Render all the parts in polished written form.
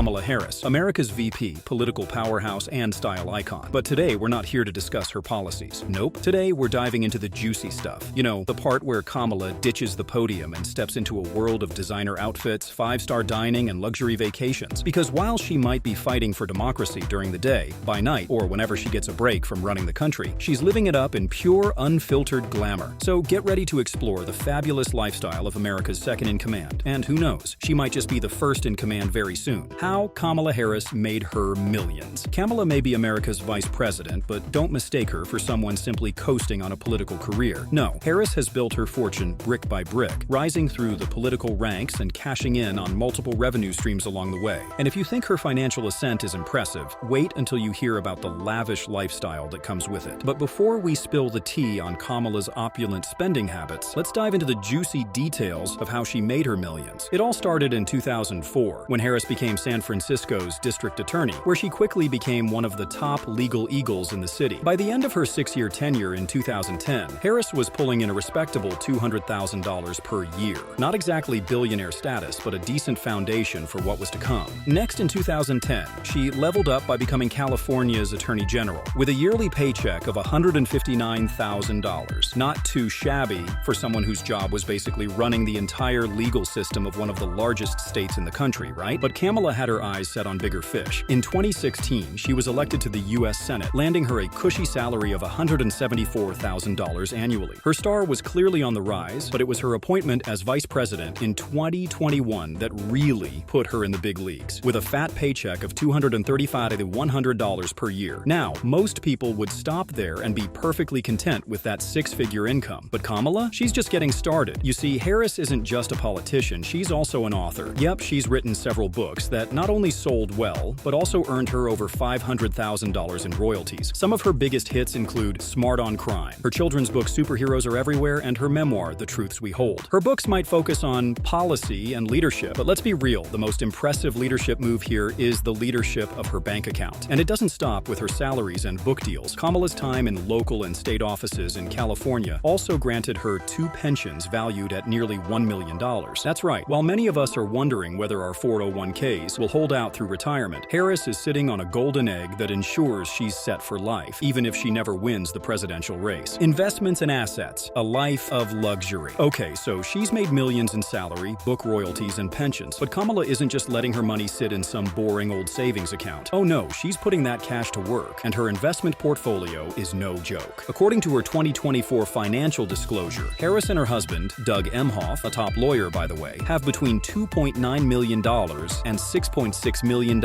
Kamala Harris, America's VP, political powerhouse, and style icon. But today, we're not here to discuss her policies. Nope. Today, we're diving into the juicy stuff. You know, the part where Kamala ditches the podium and steps into a world of designer outfits, five-star dining, and luxury vacations. Because while she might be fighting for democracy during the day, by night, or whenever she gets a break from running the country, she's living it up in pure, unfiltered glamour. So get ready to explore the fabulous lifestyle of America's second-in-command. And who knows, she might just be the first-in-command very soon. How Kamala Harris made her millions. Kamala may be America's vice president, but don't mistake her for someone simply coasting on a political career. No, Harris has built her fortune brick by brick, rising through the political ranks and cashing in on multiple revenue streams along the way. And if you think her financial ascent is impressive, wait until you hear about the lavish lifestyle that comes with it. But before we spill the tea on Kamala's opulent spending habits, let's dive into the juicy details of how she made her millions. It all started in 2004, when Harris became San Francisco's district attorney, where she quickly became one of the top legal eagles in the city. By the end of her 6-year tenure in 2010, Harris was pulling in a respectable $200,000 per year. Not exactly billionaire status, but a decent foundation for what was to come. Next, in 2010, she leveled up by becoming California's Attorney General, with a yearly paycheck of $159,000. Not too shabby for someone whose job was basically running the entire legal system of one of the largest states in the country, right? But Kamala had her eyes set on bigger fish. In 2016, she was elected to the U.S. Senate, landing her a cushy salary of $174,000 annually. Her star was clearly on the rise, but it was her appointment as vice president in 2021 that really put her in the big leagues, with a fat paycheck of $235 to $100 per year. Now, most people would stop there and be perfectly content with that six-figure income. But Kamala? She's just getting started. You see, Harris isn't just a politician, she's also an author. Yep, she's written several books that not only sold well, but also earned her over $500,000 in royalties. Some of her biggest hits include Smart on Crime, her children's book Superheroes Are Everywhere, and her memoir, The Truths We Hold. Her books might focus on policy and leadership, but let's be real, the most impressive leadership move here is the leadership of her bank account. And it doesn't stop with her salaries and book deals. Kamala's time in local and state offices in California also granted her 2 pensions valued at nearly $1 million. That's right, while many of us are wondering whether our 401ks will hold out through retirement, Harris is sitting on a golden egg that ensures she's set for life, even if she never wins the presidential race. Investments and assets, a life of luxury. Okay, so she's made millions in salary, book royalties, and pensions, but Kamala isn't just letting her money sit in some boring old savings account. Oh no, she's putting that cash to work, and her investment portfolio is no joke. According to her 2024 financial disclosure, Harris and her husband, Doug Emhoff, a top lawyer by the way, have between $2.9 million and $6.6 million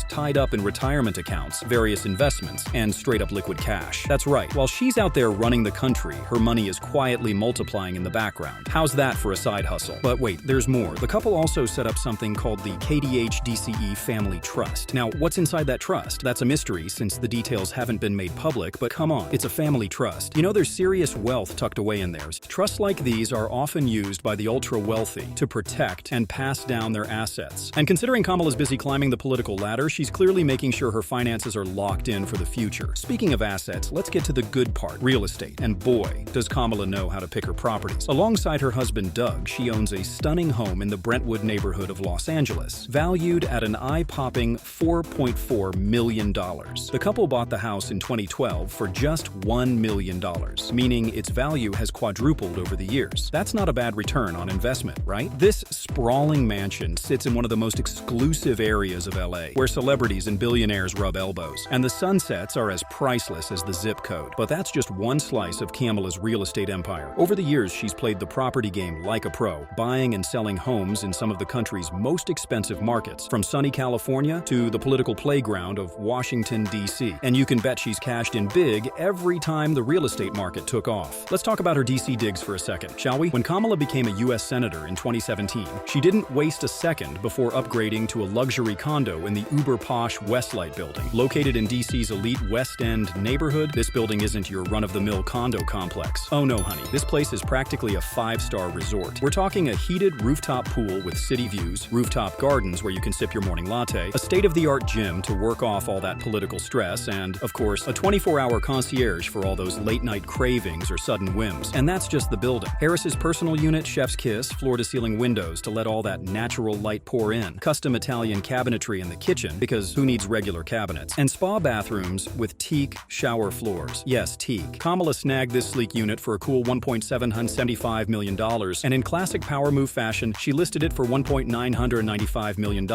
tied up in retirement accounts, various investments, and straight-up liquid cash. That's right, while she's out there running the country, her money is quietly multiplying in the background. How's that for a side hustle? But wait, there's more. The couple also set up something called the KDH-DCE Family Trust. Now, what's inside that trust? That's a mystery since the details haven't been made public, but come on, it's a family trust. You know, there's serious wealth tucked away in there. Trusts like these are often used by the ultra-wealthy to protect and pass down their assets. And considering Kamala's busy climbing the political ladder, she's clearly making sure her finances are locked in for the future. Speaking of assets, let's get to the good part, real estate. And boy, does Kamala know how to pick her properties. Alongside her husband Doug, she owns a stunning home in the Brentwood neighborhood of Los Angeles, valued at an eye-popping $4.4 million. The couple bought the house in 2012 for just $1 million, meaning its value has quadrupled over the years. That's not a bad return on investment, right? This sprawling mansion sits in one of the most exclusive areas of LA, where celebrities and billionaires rub elbows, and the sunsets are as priceless as the zip code. But that's just one slice of Kamala's real estate empire. Over the years, she's played the property game like a pro, buying and selling homes in some of the country's most expensive markets, from sunny California to the political playground of Washington, D.C. And you can bet she's cashed in big every time the real estate market took off. Let's talk about her D.C. digs for a second, shall we? When Kamala became a U.S. Senator in 2017, she didn't waste a second before upgrading to a luxury condo in the uber-posh Westlight building. Located in D.C.'s elite West End neighborhood, this building isn't your run-of-the-mill condo complex. Oh no, honey, this place is practically a 5-star resort. We're talking a heated rooftop pool with city views, rooftop gardens where you can sip your morning latte, a state-of-the-art gym to work off all that political stress, and, of course, a 24-hour concierge for all those late-night cravings or sudden whims. And that's just the building. Harris's personal unit, chef's kiss, floor-to-ceiling windows to let all that natural light pour in, custom Italian cabinetry in the kitchen, because who needs regular cabinets, and spa bathrooms with teak shower floors. Yes, teak. Kamala snagged this sleek unit for a cool $1.775 million, and in classic power move fashion, she listed it for $1.995 million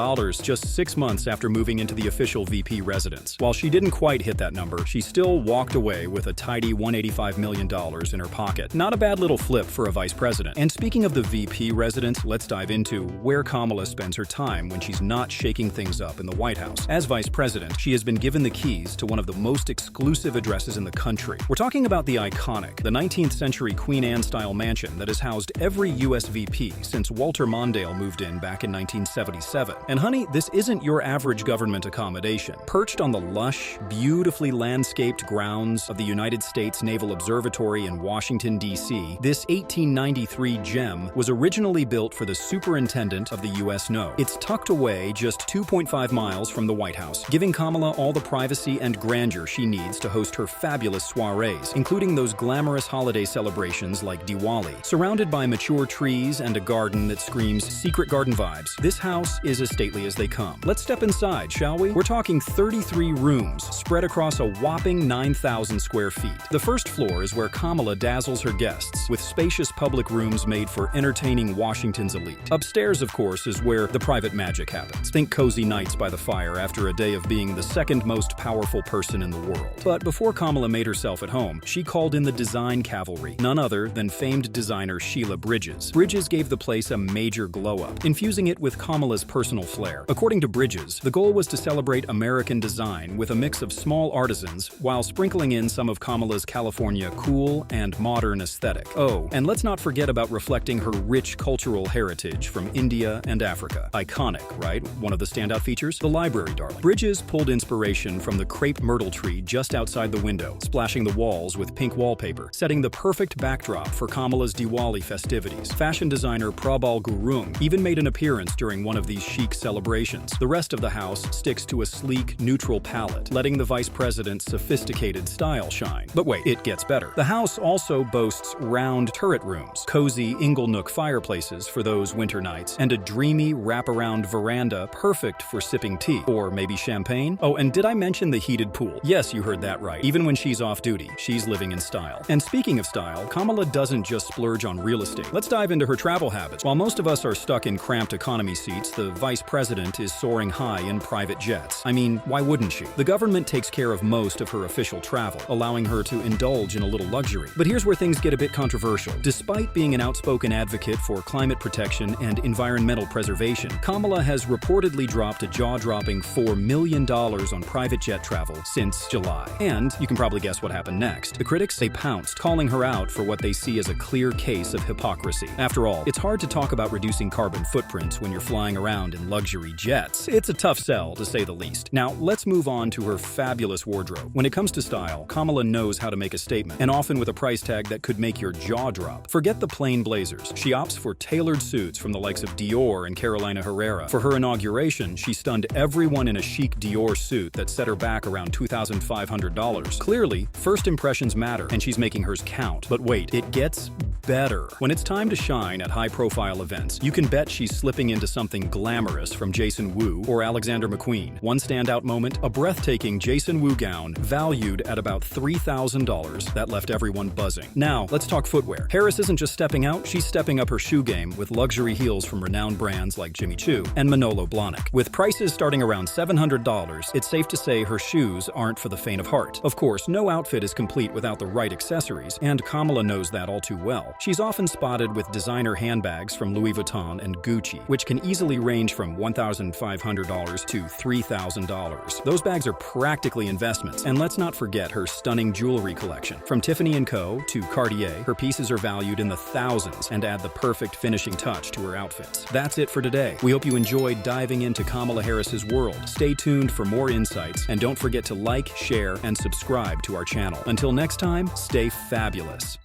just 6 months after moving into the official VP residence. While she didn't quite hit that number, she still walked away with a tidy $185 million in her pocket. Not a bad little flip for a vice president. And speaking of the VP residence, let's dive into where Kamala spends her time when she's not shaking things up in the White House. As vice president, she has been given the keys to one of the most exclusive addresses in the country. We're talking about the iconic, the 19th century Queen Anne-style mansion that has housed every US VP since Walter Mondale moved in back in 1977. And honey, this isn't your average government accommodation. Perched on the lush, beautifully landscaped grounds of the United States Naval Observatory in Washington, D.C., this 1893 gem was originally built for the superintendent of the U.S. NO. It's tucked away just 2.5 miles from the White House, giving Kamala all the privacy and grandeur she needs to host her fabulous soirees, including those glamorous holiday celebrations like Diwali. Surrounded by mature trees and a garden that screams secret garden vibes, this house is as stately as they come. Let's step inside, shall we? We're talking 33 rooms spread across a whopping 9,000 square feet. The first floor is where Kamala dazzles her guests with spacious public rooms made for entertaining Washington's elite. Upstairs, of course, is where the private magic happens. Think cozy nights by the fire after a day of being the second most powerful person in the world. But before Kamala made herself at home, she called in the design cavalry, none other than famed designer Sheila Bridges. Bridges gave the place a major glow-up, infusing it with Kamala's personal flair. According to Bridges, the goal was to celebrate American design with a mix of small artisans while sprinkling in some of Kamala's California cool and modern aesthetic. Oh, and let's not forget about reflecting her rich cultural heritage from India and Africa. Iconic, right? One of the standout features? The library, darling. Bridges pulled inspiration from the crepe myrtle tree just outside the window, splashing the walls with pink wallpaper, setting the perfect backdrop for Kamala's Diwali festivities. Fashion designer Prabal Gurung even made an appearance during one of these chic celebrations. The rest of the house sticks to a sleek, neutral palette, letting the vice president's sophisticated style shine. But wait, it gets better. The house also boasts round turret rooms, cozy inglenook fireplaces for those winter nights, and a dreamy wraparound veranda perfect for sipping tea, or maybe champagne. Oh, and did I mention the heated pool? Yes, you heard that right. Even when she's off duty, she's living in style. And speaking of style, Kamala doesn't just splurge on real estate. Let's dive into her travel habits. While most of us are stuck in cramped economy seats, the vice president is soaring high in private jets. I mean, why wouldn't she? The government takes care of most of her official travel, allowing her to indulge in a little luxury. But here's where things get a bit controversial. Despite being an outspoken advocate for climate protection and environmental preservation, Kamala has reportedly dropped a jaw-dropping $4 million on private jet travel since July. And you can probably guess what happened next. The critics, they pounced, calling her out for what they see as a clear case of hypocrisy. After all, it's hard to talk about reducing carbon footprints when you're flying around in luxury jets. It's a tough sell, to say the least. Now, let's move on to her fabulous wardrobe. When it comes to style, Kamala knows how to make a statement, and often with a price tag that could make your jaw drop. Forget the plain blazers. She opts for tailored suits from the likes of Dior and Carolina Herrera. For her inauguration, she stunned everyone in a chic Dior suit that set her back around $2,500. Clearly, first impressions matter, and she's making hers count. But wait, it gets better. When it's time to shine at high-profile events, you can bet she's slipping into something glamorous from Jason Wu or Alexander McQueen. One standout moment, a breathtaking Jason Wu gown valued at about $3,000 that left everyone buzzing. Now, let's talk footwear. Harris isn't just stepping out, she's stepping up her shoe game with luxury heels from renowned brands like Jimmy Choo and Manolo Blahnik. With prices starting around $700, it's safe to say her shoes aren't for the faint of heart. Of course, no outfit is complete without the right accessories, and Kamala knows that all too well. She's often spotted with designer handbags from Louis Vuitton and Gucci, which can easily range from $1,500 to $3,000. Those bags are practically investments, and let's not forget her stunning jewelry collection. From Tiffany & Co. to Cartier, her pieces are valued in the thousands and add the perfect finishing touch to her outfits. That's it for today. We hope you enjoyed diving into Kamala Harris's world. Stay tuned for more insights, and don't forget to like, share, and subscribe to our channel. Until next time, stay fabulous.